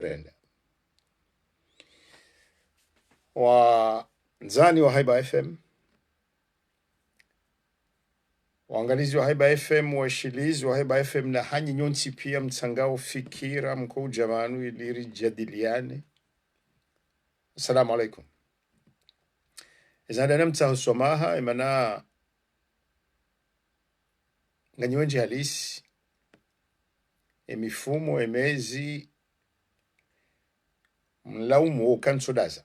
Brenda. Wazani wa Haiba FM, waangalizi wa Haiba FM, washilizi wa Haiba FM na hanyi nyonsi pia mtsangao fikira mko jamanu iliri jadiliane. Assalamu alaikum. Izadana mtsahu somaha imana nganywenji halisi emifumo emezi mlaumu kansodaza.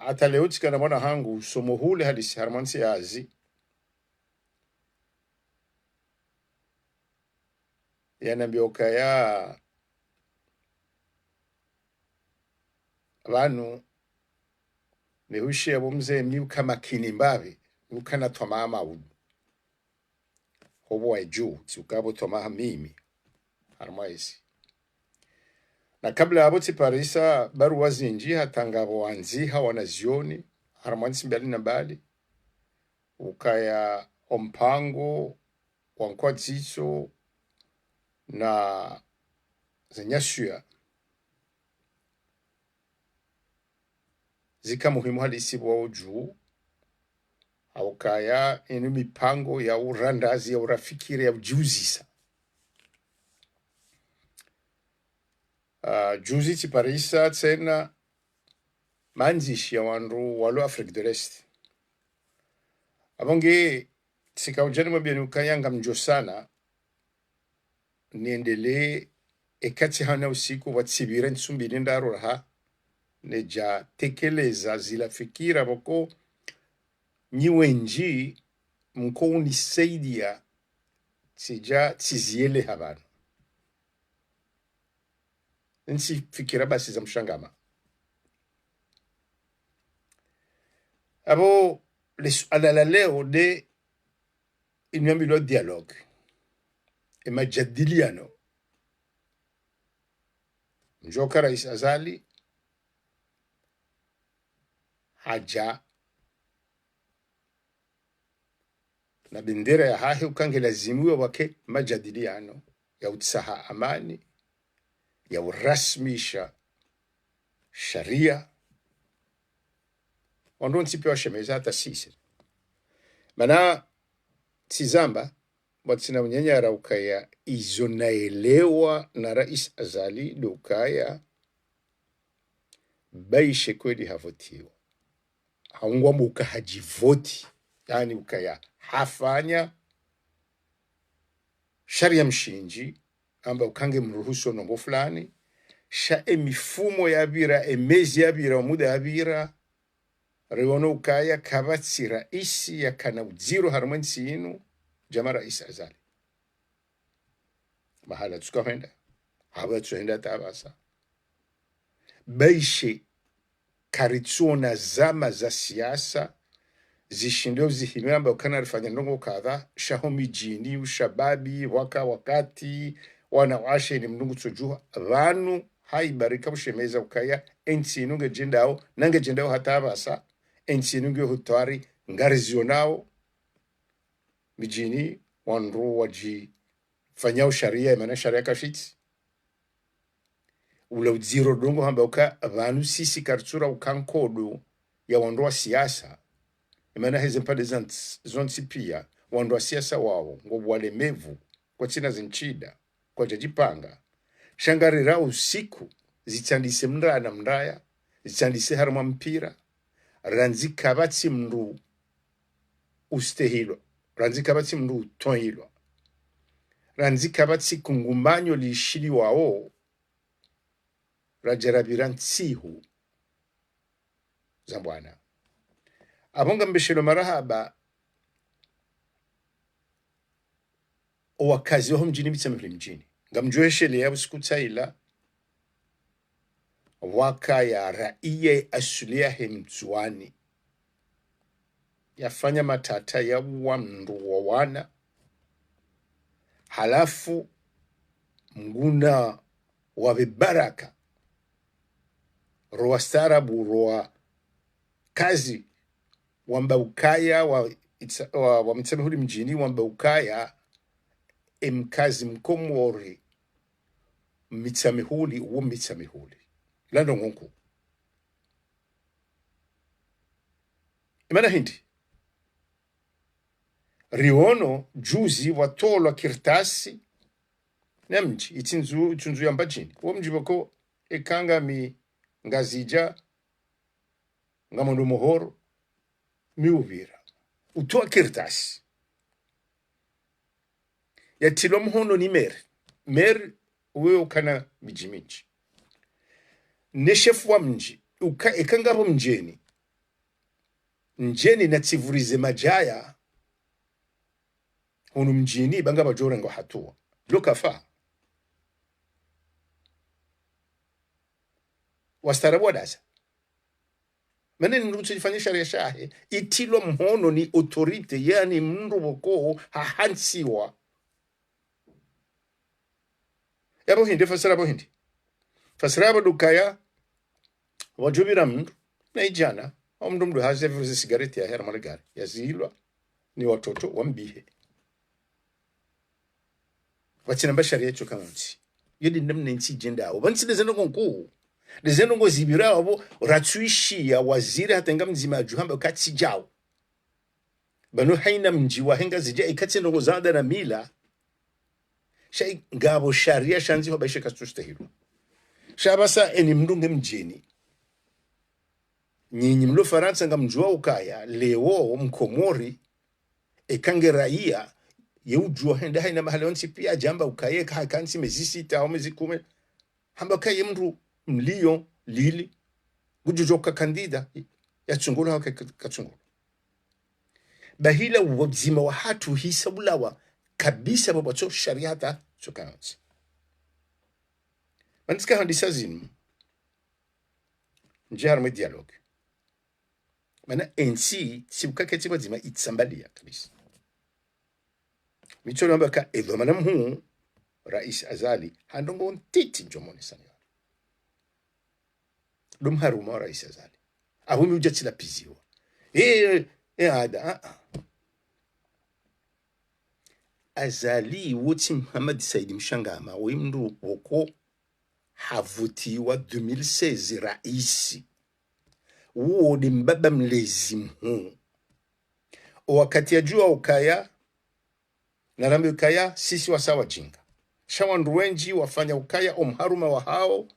Hata leo tikana mwana hangu somo hule halisi harmansi yazi yanambioka ya vanu mehushi ya bomze miuka makini mbavi miuka na tomaha udu hobo wa juu tiukabo tomaha mimi harmaisi. Na kabla ya boti parisa baru wazinji hatangabo wanziha wanazioni harmansi mbali na mbali ukaya ompango wankwa ziso na zenyashuya zika muhimu halisi wa juu aukaya inu mipango ya urandazi ya urafikiri ya ujuzisa. Juzi tiparisa tena manzishi ya wanru walo Afrika de l'Est. Abonge sika ujani mwabiani ukayanga mjosana niendele ekati hana usiku watsibira nsumbi ndaro raha neja tekeleza zila fikira boko nyiwenji mko unisaidia tija tiziele habana. Nsi fikira basi za mshangama. Abo alala leo de inyambilo dialogue majadiliano mjoka Rais Azali haja na bendera ya hahe ukange lazimiwe wake majadiliano ya utsaha amani ya urasmisha sharia wando nsipe wa shemeza hata sisi mana tizamba watsina mnyanyara ukaya izo naelewa na Rais Azali do ukaya baishe kweli havotiwa haungwa muka hajivoti yani ukaya hafanya sharia mshinji amba ukange mruhusu nombo fulani sha emifumo ya bira emezi ya bira muda ya bira rewono ukaya kabatsi raisi ya kana uziro harmansi inu jama Rais Azali mahala tukahenda haba tuenda tabasa baishe karitsona zama za siasa zishindio zihimamba ukana rifanya ndongo kadha shahomi jini ushababi wakati wanawashe ni mnungu tsojuha vanu haibarika bushemeza ukaya ensi inunge jendao nange jendao hatabasa ensi inunge hutwari ngarizionao mijini wanru waji fanyao sharia imana sharia kashiti ula uziro dongo hamba uka vanu sisi kartsura ukankodo ya wanru wa siasa imana hezempade zonsi pia wandu wa siasa wao ngobu walemevu kwa china zinchida kwa jajipanga shangarira usiku zichandise mndaya na mndaya zichandise harma mpira ranzi kabatsi mndu ustehilo ranzi kabatsi mndu tonhilo ranzi kabatsi kungumanyo lishili wao rajarabira ntsihu zambwana abonga mbeshelo marahaba wakazi wa mjini mitsamili mjini ngamjueshele ya usikutsaila waka ya raia asulia hemzuani yafanya matata ya wandu wa wana halafu mguna wa vibaraka roa starabu roa kazi wamba ukaya wa mtsamihuli mjini wamba ukaya emkazi mkomori mitsamihuli uwo mitsamihuli lando ngonku imana hindi riono juzi watolwa kirtasi na mji itunzu ya mbajini uwo mji bako ekanga mi ngazija ngamundu muhoro mi Uvira utoa kirtasi ya tilo mhono ni mer uwe ukana miji minji ne chef wa mji ekangabo mjeni na tivurize majaya hunu mjini banga bajore ngo hatua lokafa wastarabu wadasa maneni nrutu jifanya sharia shahe itilo mhono ni autorite yani mndu woko hahansiwa yabo hindi fasirabo dukaya wajubira mndu na ijana mndu haze vuze sigareti ya hera marigari ya zilwa ni watoto wambihe watinamba sharia cho kamansi yedi namna nsi jenda abo bansi dezeno konku dezeno ngo zibira abo ratsuishi ya waziri hatenga mzima juhamba katsi jao banu haina mji wa henga zija ikatsi ngo zada na mila shay ngabo sharia shanzi ho baisha kastustahilo shabasa eni mndunge mjini nyinyi mlo Faransa ngamjua ukaya leo mkomori ekange raia yeujua henda haina mahali onsi pia jamba ukaye kansi mezisi ta mezi kume hamba kaye mru mlio lili gujujoka kandida ya tsungula haka katsungula bahila wabzima wa hatu hisa bulawa kabisa babacho shariata chokansi manska handisa zinu njarme dialogue mana ensi sibukaketi bazima itsambalia kabisa michoro mbaka edo manamhu Rais Azali handongo ntiti njomone sana dum haruma Rais Azali ahumi ujatila piziwa ada Azali woti Muhammad Said Mshangama wimndu woko havutiwa 2016 raisi uo ni mbaba mlezi mhu wakati ya jua ukaya na rambi ukaya sisi wasawa jinga shawandu wenji wafanya ukaya omharuma wa hao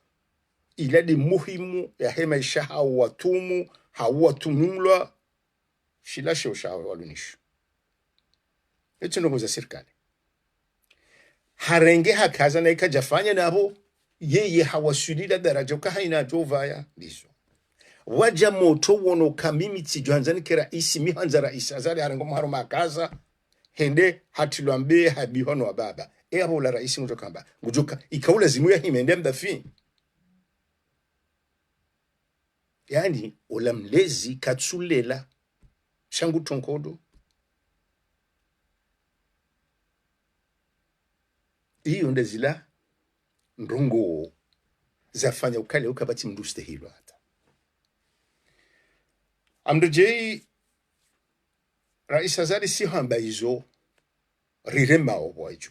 iladi muhimu ya hema isha hao watumu hao watumumlwa shilashe ushawe walunishu eto ndongo za serikali harenge hakaza na ikajafanya nabo yeye hawasulila daraja ukahaina jovaya liso waja moto wono kamimi tijuanzani kira isi mihanza Rais Azali harengo mharu makaza hende hatilwambe habihono wa baba abo ula raisi mutokamba ngujuka ikaula zimu ya himende mdafi yani ula mlezi katsulela shangu tonkodo iyo ndezila ndungo zafanya ukale ukabati mduste hilo hata amdojei Rais Azali si hamba hizo rirema obwaju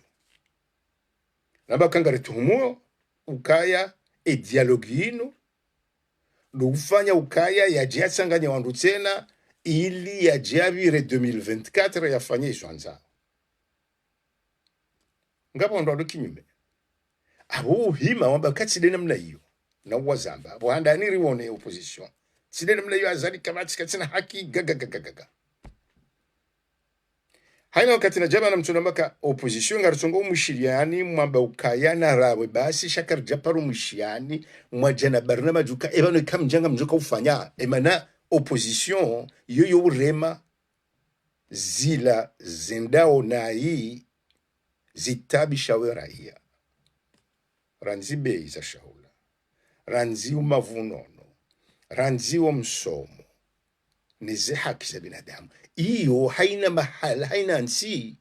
naba kangare tuhumuo ukaya dialogino ufanya ukaya ya jiatsanganya wandu tena ili ya jiavire 2024 yafanye iswanza ngabo ndo kinyume abo hima wamba katside namna hiyo na wazamba abo handani riwone opposition side namna hiyo Azali kabati katsina haki gaga haina wakati na jaba na mtunamaka opposition ngarutongo umushiriani mwamba ukaya na rawe basi shakar japaru mushiani mwajana barnama juka ebano kamjanga mjuka ufanya emana opposition yoyo urema zila zendao na hii zitabi shawe raia ranzi bei za shahula ranzi umavunono ranzi wa msomo nize haki za binadamu iyo haina mahala haina nsi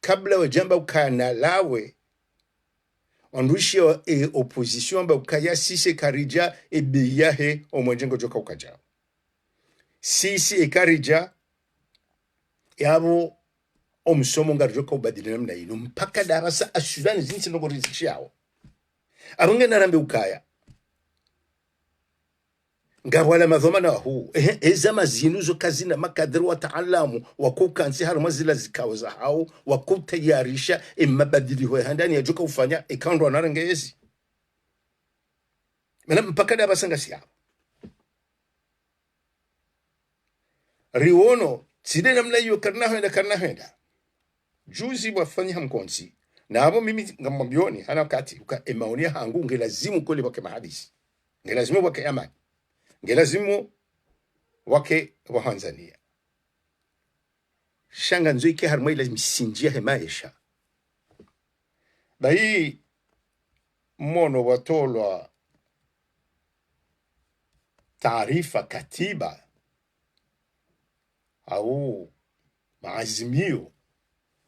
kabla wajamba ukana lawe wandushi opposition amba ukaya sisi karija ebiyahe omwenjengo joka ukajao sisi ekarija yabo omsomo ngarujoka ubadilina mna ino mpaka darasa ashudani zinsi nongo riziki yao abonge narambe ukaya ngawala madhomana huu ezama zinuzo kazina makadiri wa taalamu wakukansi harma zila zikawa za hao wakutayarisha mabadili ho handani yajuka ufanya ikandwa narangezi mena mpaka da basanga siya riwono side namna hiyo karna henda juzi wafanya mkonsi na hapo mimi ngamwambioni hana wakati uka emaonia hangu ngelazimu kule wake mahadisi ngelazimu wake amani ngelazimu wake wa Tanzania shanga nzoike harma ila misinjia hemaisha bai mono watolwa taarifa katiba au maazimio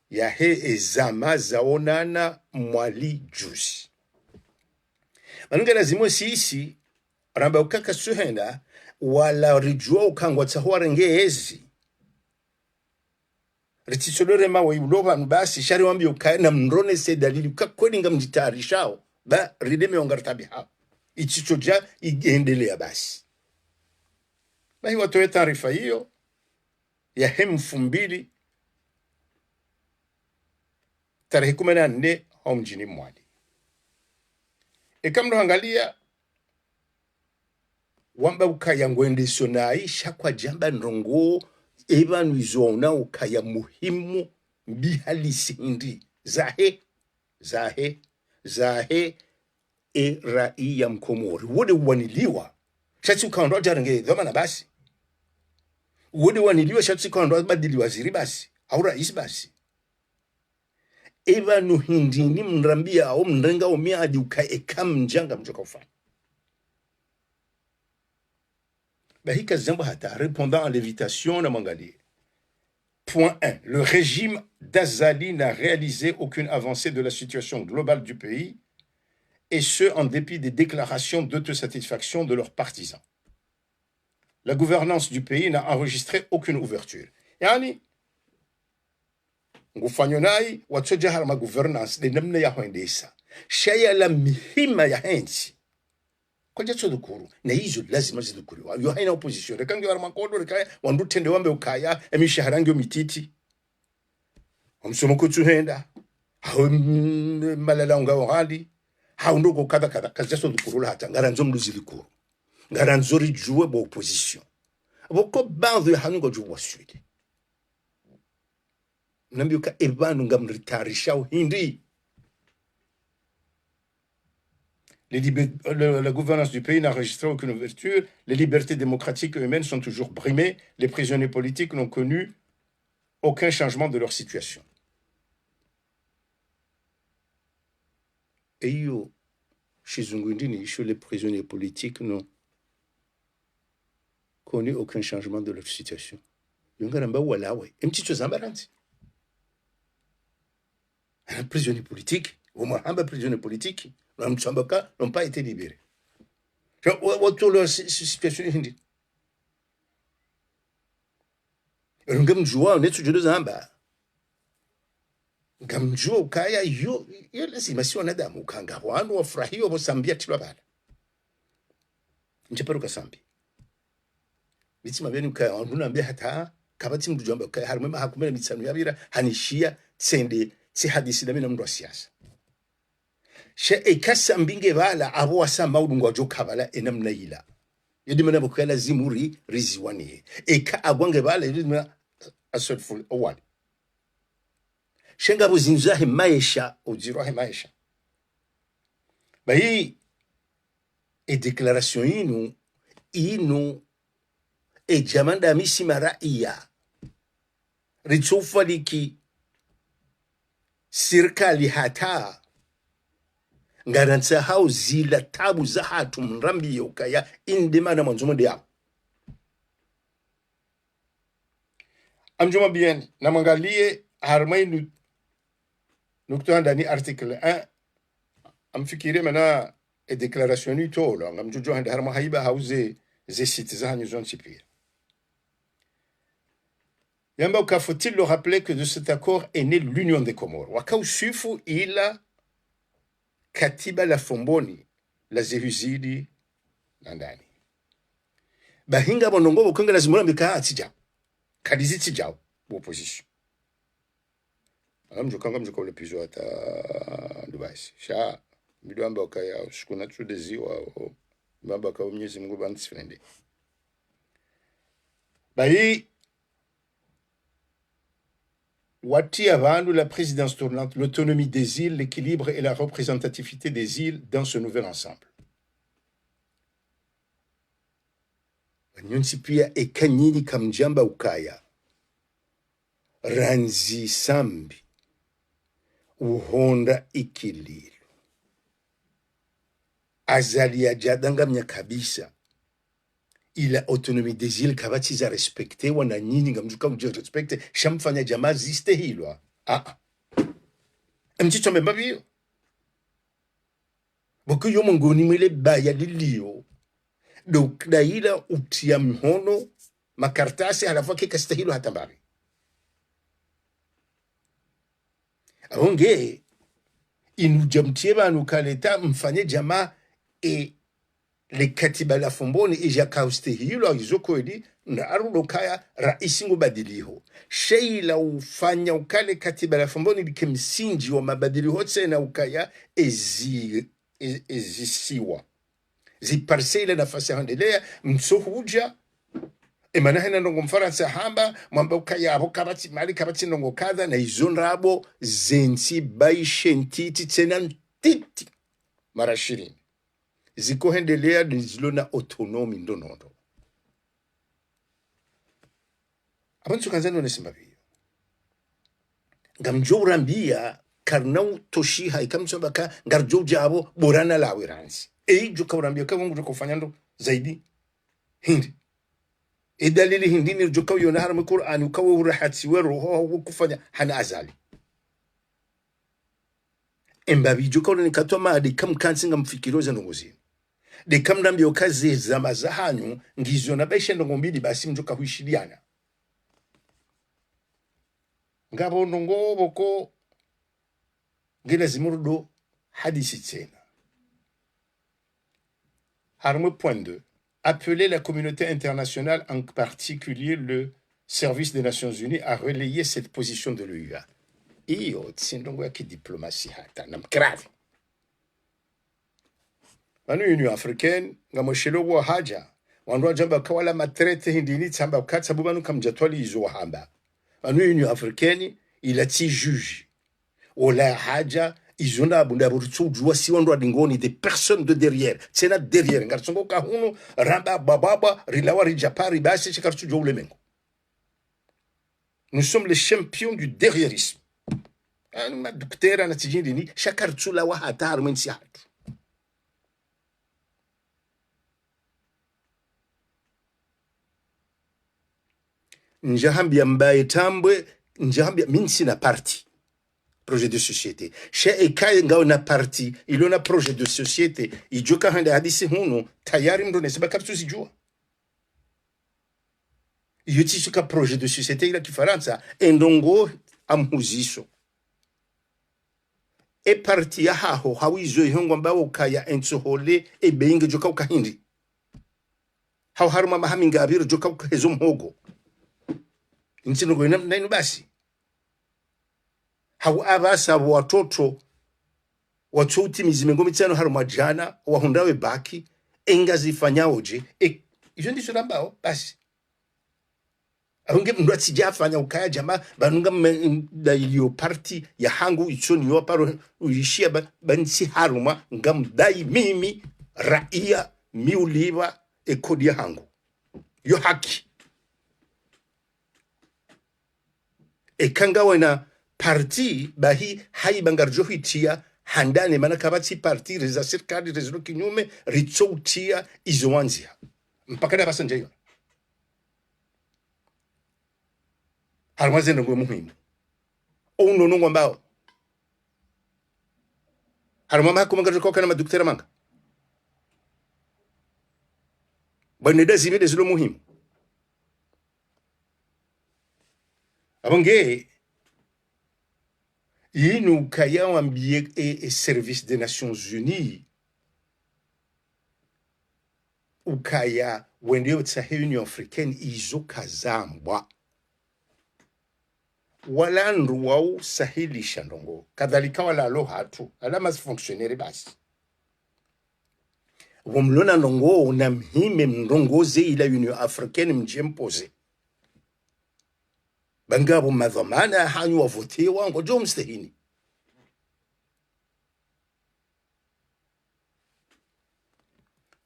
ya he ezama zaonana mwali juzi manunga lazimo sisi ramba ukaka suhenda wala rijua ukangwa tsahwa rengezi rititsolore mawe ulova mbasi shari wambi ukaya na mrone se dalili ukakweli nga mjitaarishao ba rideme ongartabi hao ichichoja igendelea basi na hiyo watoe taarifa hiyo ya hemfu mbili tarehe 14 au mjini Mwali ikamdo angalia wamba ukaya ngwende sonaisha kwa jamba nrongo ebanu izona ukaya muhimu bihalisi hindi zahe raia mkomori wode waniliwa shati ukaondoa jarange dhamana basi wode waniliwa shati ukaondoa badili waziri basi au rais basi ebanu hindi ni mrambia au mrenga au miadi ukaeka mjanga mjoka ufanya bahika zambo hata répondant à l'invitation na mangali. Point 1. Le régime d'Azali n'a réalisé aucune avancée de la situation globale du pays, et ce, en dépit des déclarations d'autosatisfaction de leurs partisans. La gouvernance du pays n'a enregistré aucune ouverture. Yani, ngufanyonai watsoja ma gouvernance de namna ya hoendesa. Shaya la mihima ya hensi. Kwa jatso dukuru na hizo lazima zidukuriwa yo haina opposition rekangi war makodo rekaya wandutende wambe ukaya emishaharangi mititi omsomo kutsuhenda hawo malala nga wali hawo ndoko kada kajatso dukuru hata ngaranzo mluzi likuru ngaranzo rijuwe bo opposition boko bandu hanungo juwa swede nambiuka ebanu ngamritarisha hindi. La gouvernance du pays n'a enregistré aucune ouverture, les libertés démocratiques et humaines sont toujours brimées, les prisonniers politiques n'ont connu aucun changement de leur situation. Et yo, chez Zungundini, les prisonniers politiques n'ont connu aucun changement de leur situation. Yungaramba walawe, un petit chose embarrassant. Un prisonnier politique, au moins un prisonnier politique, n'ont pas été libérés. Autour de la situation hindi. Ngamjua netu judo zamba. Ngamjua ukaya yo lazima si wanadamu ukanga wanu wafurahio bosambia tilwa bala. Ncheperuka sambi. Bitima beni ukaya wanunambia hata kabati mjumba ukaya harumema hakumena mitsanu yabira hanishia tsende si hadisi na mndu wa siasa. She ekasa mbinge bala abo wasamba udungwa jokabala enamna ila yedimana bukala zimuri riziwani eka agwange bala yedimana asotful owali shenga buzinzahe maisha ujirwahe maisha bayi e declaration inu e jamanda misima raia ritufaliki serikali hata ngaransa hao zila tabu za hatu mrambi yokaya indema na manzumo dia amjuma bien na mangalie harmai nukta ndani article 1 amfikire mana e declaration ni tolo ngamjujo hande harma haiba hauze ze sites za hanyu zone sipir yamba faut-il le rappeler que de cet accord est né l'Union des Comores wakau sufu ila katiba la fomboni la zehuzidi na ndani bahinga bonongo bokonga lazima mbika atija kadizi tijao opposition amjokanga mjoko le pizo ata ndubasi sha midwamba okaya shukuna tudeziwa mbaba ka Mwenyezi Mungu bansifende bayi Wati avandu la présidence tournante, l'autonomie des îles, l'équilibre et la représentativité des îles dans ce nouvel ensemble. Nyonsi pia ekanyini kamjamba ukaya. Ranzi sambi. Uhonda ikililu. Azalia jadangamnya kabisa. Ila autonomie des îles kabati za respecte wana nyinyi ngamjuka uje respecte shamfanya jamaa ziste hilwa mchicho mbabio boku yo mongoni mwile baya lilio donc daila utia mhono makartasi halafu kikastahilo hata mbari aonge inujamtie banu kaleta mfanye jamaa le katiba la fomboni ija kauste hilo izoko edi na arulokaya raisi ngubadiliho sheila ufanya ukale katiba la fomboni likemsinji wa mabadiliho tena ukaya ezisiwa ziparsele nafasi handelea msohuja emanahena ndongo mfaransa hamba mwamba ukaya abo kabati mali kabati ndongo kadha na izonrabo zensi baishentiti tena ntiti marashirini zikohendelea nizilona autonomi ndonondo abantu kanzano nesimba biyo ngamjo urambia karnau toshiha ikamsomba ka ngarjo jabo borana lawe ransi jo kaurambia ka mungu kufanya ndo zaidi hindi dalili hindi ni jo kaw yona haram Qur'an ukawa urahati weroho kufanya hana azali embabi jo kaw ni katoma adi kam kansinga mfikiroza nongozi de kamdambio kazi za mazahanyu ngizo na baisha ndongo mbili basi mjoka huishiliana ngabo ndongo boko ngila zimurdo hadisi tena harme point 2 appeler la communauté internationale en particulier le service des Nations Unies à relayer cette position de l'UA iyo tsindongo ya kidiplomatie hata na mkravi Manu Union Africaine, ngamoshelo wa haja. Wandu jamba kawala matrete hindini tsamba katsa bubanu kamjatwali izo hamba. Manu Union Africaine, ilati juge. Ola haja, izona abunda burutsu jua si wandu adingoni des personnes de derrière. Tsena derrière. Ngarsongo kahunu, ramba bababa, rilawa rijapari basi chikartu jo ulemengo. Nous sommes les champions du derrièrisme. Ma docteur na tijindini, shakartu la wa hatar mensi hatu. Njahambia mbaye tambwe njahambia minsi na parti projet de société she ekaye ngao na parti ilona projet de société ijoka hande hadisi hunu tayari ndo neseba kartu sijua yuti suka projet de société ila kifaransa endongo amhuziso parti ya haho hawizo ihongo mbawo kaya entsohole beinge joka ukahindi hao haruma mahaminga abiro joka ukahezo mhogo Nchino kwa nini basi hau abasa watoto wachouti mizimengo mitano haru majana wahundawe baki engazi fanyaoje hiyo ndicho nambao basi ahunge mndu atijafanya ukaya jamaa banunga da iliyo parti ya hangu ichoni yo paro uishia bansi haruma ngamdai mimi raia miuliwa ekodi ya hangu yo haki kanga wana parti bahi hai bangarjo hitia handane mana kabati parti reza serikali rezo kinyume ritoutia izoanzia mpaka da basanje yo harmaze ngo muhimu ono no ngambao harmama ko mangarjo ko kana maduktera manga baneda zibe zilo muhimu abonge Yinu kaya wambie et service des Nations Unies ukaya wende tsahe Union Africaine izo kazambwa wala nruwau sahilisha ndongo kadhalika wala lo hatu ala mas fonctionnaire basi womlona ndongo na mhime mndongoze ila Union Africaine mjempose bangabo madhamana hanyu wavote wango jo mstahini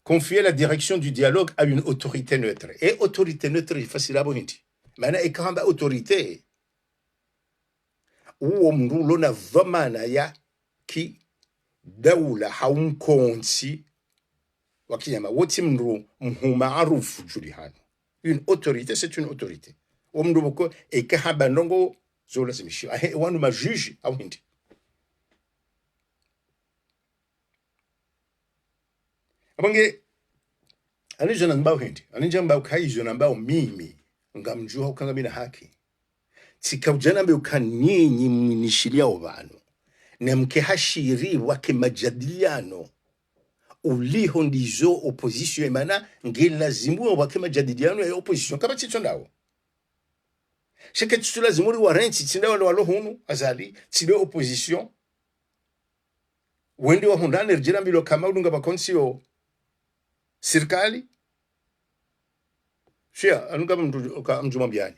confier la direction du dialogue à une autorité neutre. Et autorité neutre, il faut la bonne. Maintenant, et quand autorité, ou mrulo na dhamana ya ki daula haumkonsi wakiyama wote mru mhumaarufu julihano. Une autorité, c'est une autorité. Omru boko e kahaba ndongo zola zimishi. Wanu ma juge au hindi. Abange anijo nambao hindi. Anijo nambao kaijo nambao mimi ngamjua ukanga mina haki. Tika ujana mbe ukanini mnishilia ovano. Na mkehashiri wake majadiliano. Uliho ndizo opposition emana ngelazimu wake majadiliano ya opposition. Kama chichondao. Sheke tutulazimuri warenchi tsinda walo hunu azali. Tside opposition. Wende wa hundane rjira mbilo kama udunga bakonsio serikali. Shia, anunga mjumambiani.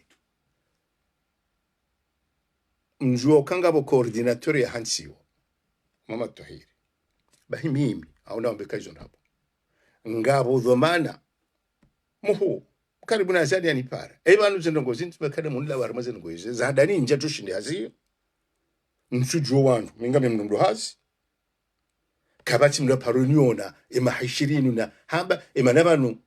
Mjuo kangabo coordinateur ya hansiwo mama tohiri bahi mimi au na mbeka hizo hapo ngabo dhamana muhu karibu na zadi anipara ebanu zendongo zinti bakade munla waramaze ngoize zadani nje tushinde hazi msujo wangu mingame mndu hazi kabati mla paroniona emahishirinu na hamba emanabanu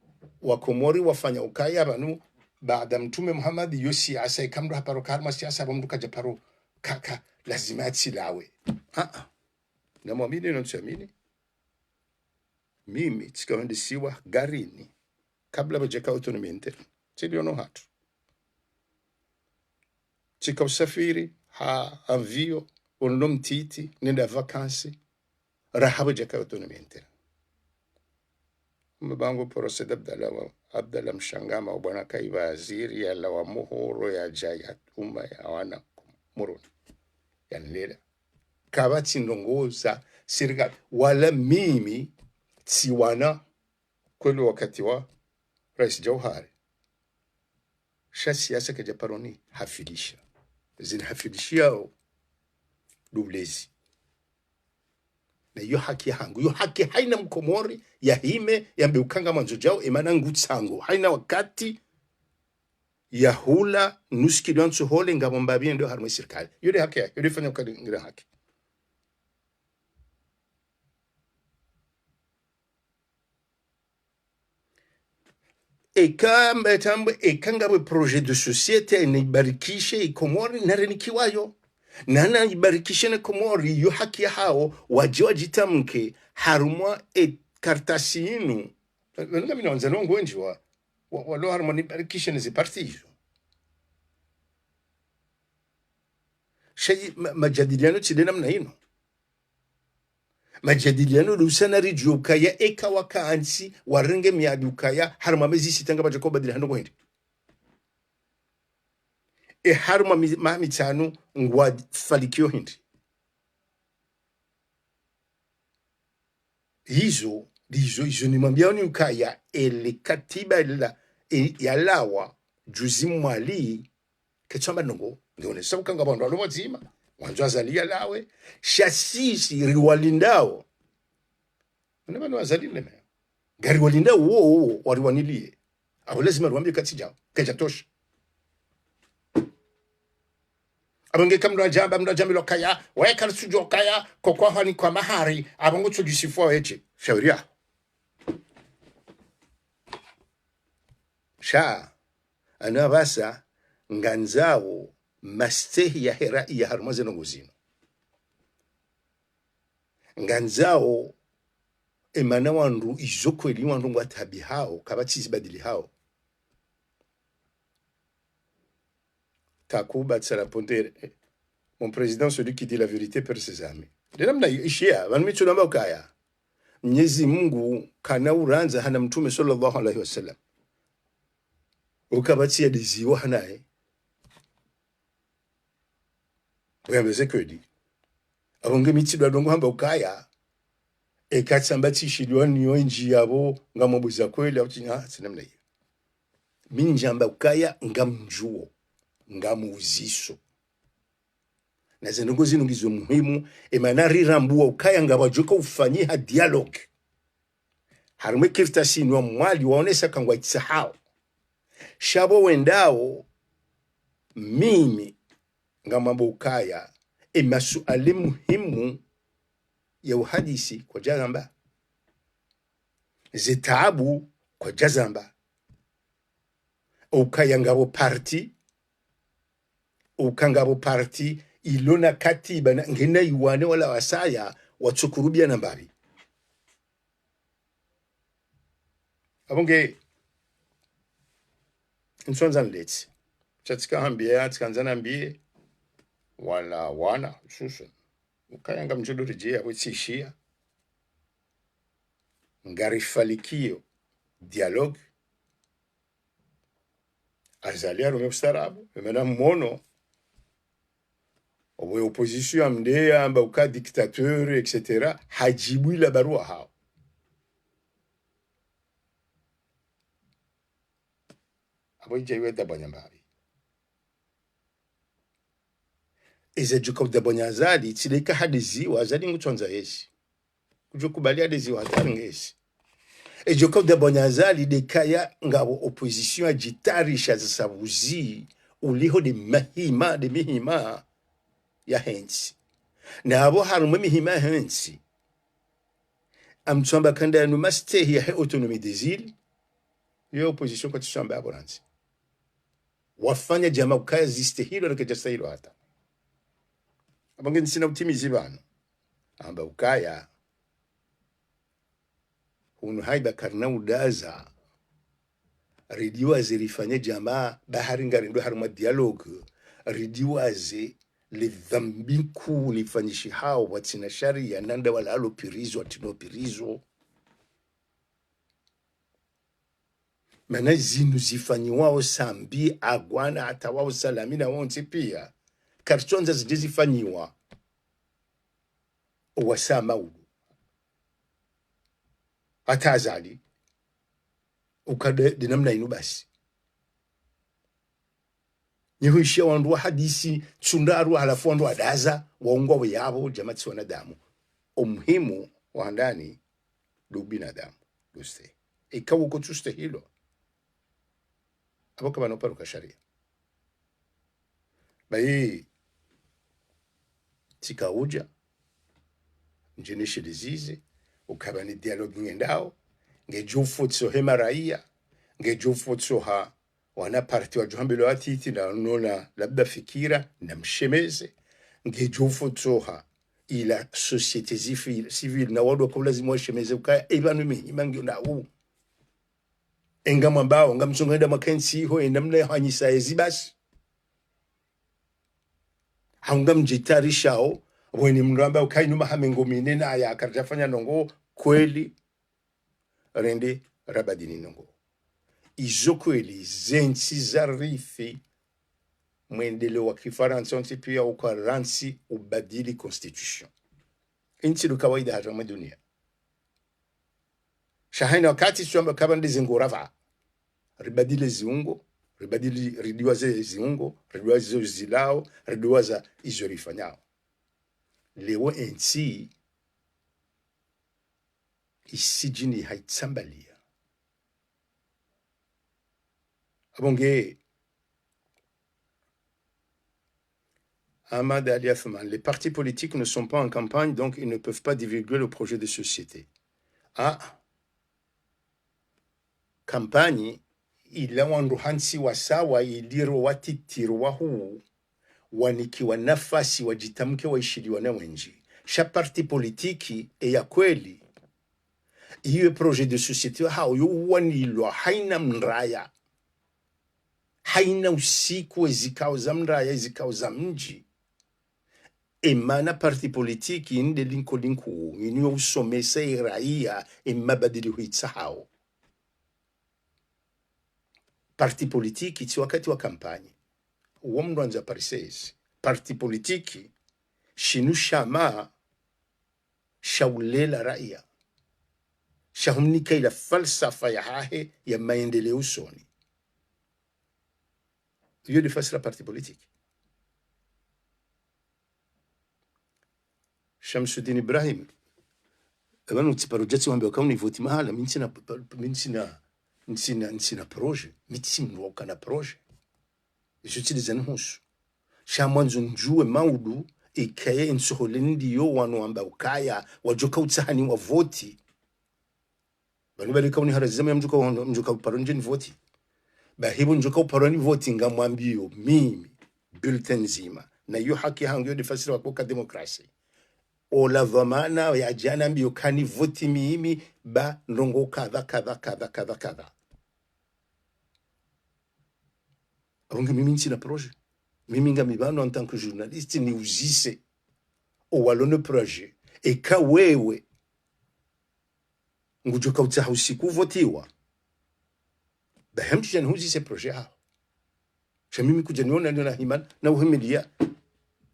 wakomori wafanya ukaya abantu baada mtume Muhammad yosi asa ikamdo haparo karma siasa bomdu kaja paro kaka lazima atilawe na muamini na nsiamini mimi tsikawandisiwa garini kabla bajeka autonomy interne tiliono hatu tika usafiri avio onom titi nenda vakansi rahaba jeka autonomy interne mbango porosed Abdallah Mshangama wa bwana kaiba waziri ya lawa muhoro ya jaya umma ya wana muruni ya nilera kabati ndongoza serikali wala mimi tiwana kweli wakati wa Rais Jauhari siasa kaja paroni hafilisha zinahafilishia dublezi na hiyo haki yangu hiyo haki haina mkomori ya hime ya mbeukanga manzo jao emana ngutsango haina wakati ya hula nuski danso hole ngabombabi ndio harma serikali yule haki yake yule fanya ngira haki ekamba tambo ekanga projet de société ni barikishe ikomori narenikiwayo nana ibarikishe na komori yu haki ya hao wajiwa jitamke harumwa kartasi inu nga mina wanzano wangu wenji walo harumwa ni barikishe na zipartijo shayi majadiliano chidena mna ino majadiliano lusana rijuka ya eka wakaansi warenge miaduka ya harumwa mezi sitanga bajako badili hando hindi haruma mitano ngwa falikio hindi hizo ni mambiani ukaya ele katiba ya lawa juzi mwali kechamba nongo ndione sauka ngabando alo wazima wanzo azalia lawe shasisi riwalindao nabano azalile me gari walindao wo wariwanilie au lazima ruambie katijao keja tosha abonge kamra jamba mra jamilo kaya weka sujo kaya kokwa hani kwa mahari abongo tujisifo eche shauria sha anabasa nganzao mastehi ya hera ya harmaze nguzino nganzao emana wandu izoko eli wandu ngwatabi hao kabatizi badili hao kakuba tsala pondere Mon président, celui qui dit la vérité perd ses amis. De namna ishia, wanamitu namba ukaya. Mwenyezi Mungu kana uranza hana mtume sallallahu alaihi wasallam. Ukabatia diziwa hanaye. Weyambeze kweli. Abonge mitidwa dongo hamba ukaya. Ekatsambati shiliwa niyo inji yabo ngamobuza kweli au tinya sinamna hiyo. Minjamba ukaya ngamjuo, ngamuziso. Na zenongo zinungizo muhimu emanari rambua ukaya ngawajoka ufanyiha dialogue. Harume kifta sinwa mwali waonesa kangwa itisahao. Shabo wendao mimi ngamambo ukaya masuali muhimu ya uhadisi kwa jazamba. Zitabu kwa jazamba. Ukaya ngabo parti. Ukangabo parti ilona katiba na ngena iwane wala wasaya watsukurubia nambari. Abonge nsonzan leti. Chatika hambia, tikanzana hambie wala wana susun. Ukaya nga mjodo rejea wetsishia. Ngarifalikio dialogue. Azalia rume ustarabu. Emena mono. Owe opposition amdea amba uka dictateur etc. Hajibui la barua hao. Abo ijewe dabanyambari. Eze juka dabanyazali tsileka hadezi wazali ngutonza yesi. Kujokubali hadezi wazali ngesi. Ejoka dabanyazali de kaya ngabo opposition ajitarisha za sabuzi uliho de mihima ya hensi. Na abo harume mihima hensi. Amtsamba kanda ya numaste ya autonomie des îles. Yo opposition kwa tsamba aboranzi. Wafanya jama ukaya ziste hilo na kejasta hilo hata. Abange sina utimizi bano. Amba ukaya unu haiba karna udaza ridiwaze rifanye jama bahari ngarindo haruma dialogue ridiwaze le dhambiku lifanyishi hao watina sharia nanda wala alo pirizo atino pirizo mana zinu zifanyi wao sambi agwana hata wao salamina wonti pia karchonza zifanyiwa wasama ulu atazali ukade dinamna inu basi nihuishia wandu wa hadisi tsundaru halafu wandu wa daza waungwa weyabo jamati wanadamu umuhimu wa ndani du binadamu duste ikawu kutuste hilo aboka banoparu ka sharia bai tika uja njenishe dizize ukabani dialogue ngendao ngejufutso hema raia ngejufutso ha wana parti wa juhambilo atiti na nona labda fikira na mshemeze ngejufutso ha ila societe civile na wadu kwa lazima washemeze ukaya ibanu mihima ngiona huu enga mwambao nga msungenda makensi ho endamle hanyisa ezibasi haunga mjitarishao weni mramba ukainu mahamengo minena aya akarjafanya nongo kweli rende rabadini nongo izo kweli zensi zarifi mwendele wa kifaransa onti pia ukaransi ubadili constitution inchi lukawaida hata dunia shahina wakati suamba kabande zingorava ribadile ziungo ribadili ridiwaze ziungo ridiwaze zilao ridiwaza izo rifanyao lewo ensi isijini haitsambalia abonge Ahmad Ali Afman, les partis politiques ne sont pas en campagne, donc ils ne peuvent pas divulguer le projet de société. Ah, campagne, ila wandu hansi wasawa iliro watitiru wahu wanikiwa nafasi wajitamke waishiliwa na wenji. Sha parti politiki ya kweli hiyo projet de société hao yuwanilwa haina mraya, haina usiku zikao za mraya zikao za mji emana parti politiki inde linko inyo usomese raia mabadiliko itsahao. Parti politiki ti wakati wa kampanye uomndo anza parisesi parti politiki shinu shama shaulela raia shahumnika ila falsafa ya hahe ya maendeleo usoni. Hiyo ni fasira parti politiki. Shamsuddin Ibrahim wanu tiparujati wambe wakauni voti mahala nsina proje mitsimroka na proje jutiliza nhusu shamwanzo njue maudu ikaye nsoholeni ndiyo wanu amba ukaya wajoka utsahani wa voti banu bali kauni harazima ya mjoka uparonje ni voti bahibu njoka uparoni voti ngamwambio mimi bulletin zima na hiyo haki hangu yo defasira wakoka demokrasi ola dhamana ya jana mbio kani voti mimi ba ndongo kadha rungi mimi nsina projet mimi ngamibano en tant que journaliste ni uzise o walone projet eka wewe ngujoka utsaha usiku votiwa bahemti huzise projet hao shamimi kuja niona ndio na himan na uhimilia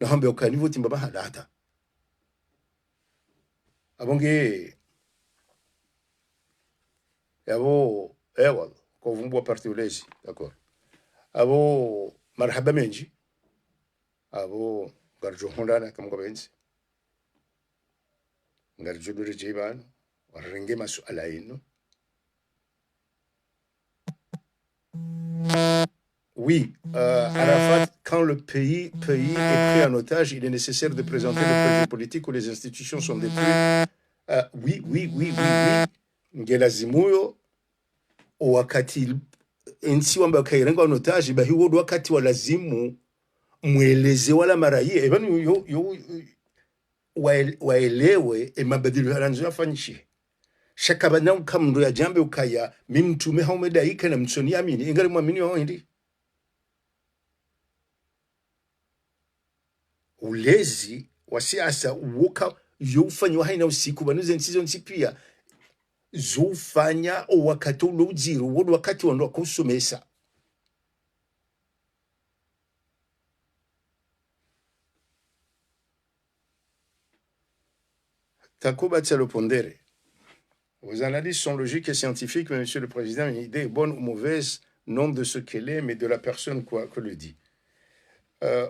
na hambe okani voti mbaba halata abonge yabo ewa kovumbwa parti ulezi d'accord abo marhaba menji abo garjo hondana kam gobenzi garjo dure jiban warenge masu alaino. Oui, Arafat, quand le pays est pris en otage, il est nécessaire de présenter le projet politique où les institutions sont détruites. Oui. Ngelazimuyo wakati nchi wamba kairenga en otage, ba hiwo wakati walazimu mweleze wala maraia ebanu waelewe mabadiliko yanzo yafanyishe. Shakabana ukamndo ya jambe ukaya mimtume haumedaika na mtsoni amini ingali mwamini wao hindi. Ulezi wa siasa uwoka yofanywa haina usiku banuze nsizo nsipia zofanya wakati ulojiro wodo wakati wando kusomesa takuba tsalo pondere. Vos analyses sont logiques et scientifiques, mais Monsieur le Président, une idée est bonne ou mauvaise, non de ce qu'elle est, mais de la personne que le dit.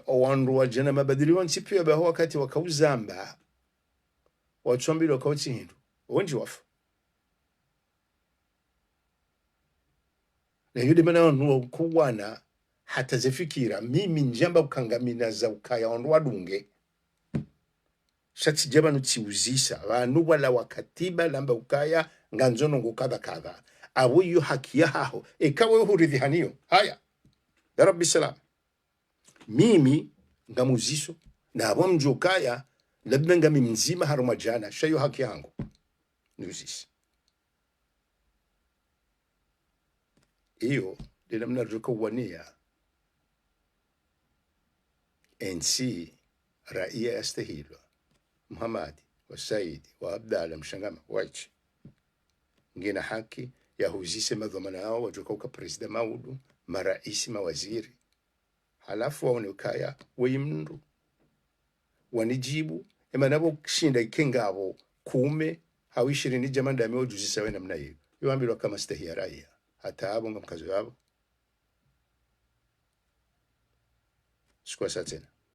Owandu wa jana mabadilio nsipi ya baho wakati wakauzamba wachambilo wakauti hindu wenji wafu na yudi mana wanu kuwana hata zefikira mimi njamba ukangamina za ukaya wandu wadunge shati jaba nutiuzisa wanu wala wakatiba lamba ukaya nganzono ngukadha abu yu haki ya haho ekawe huridhi haniyo haya ya Rabbi salam mimi ngamuziso na abo mjokaya labda ngami mzima harumajana shayo haki yangu nuzisi iyo dina mnaruka wania ensi raia yastahilwa Muhammadi wa Saidi wa Abdala mshangama waichi ngina haki ya huzise madhamana hao wajoka uka presida maudu maraisi mawaziri halafu waonekaya weimndu wanijibu emanabo kshinda ikengabo kume hawi 20 jamanda ameo juzisa we namna hiyo yoambilwa kama stahia raia hata abo ngamkazo yabo sikwa satena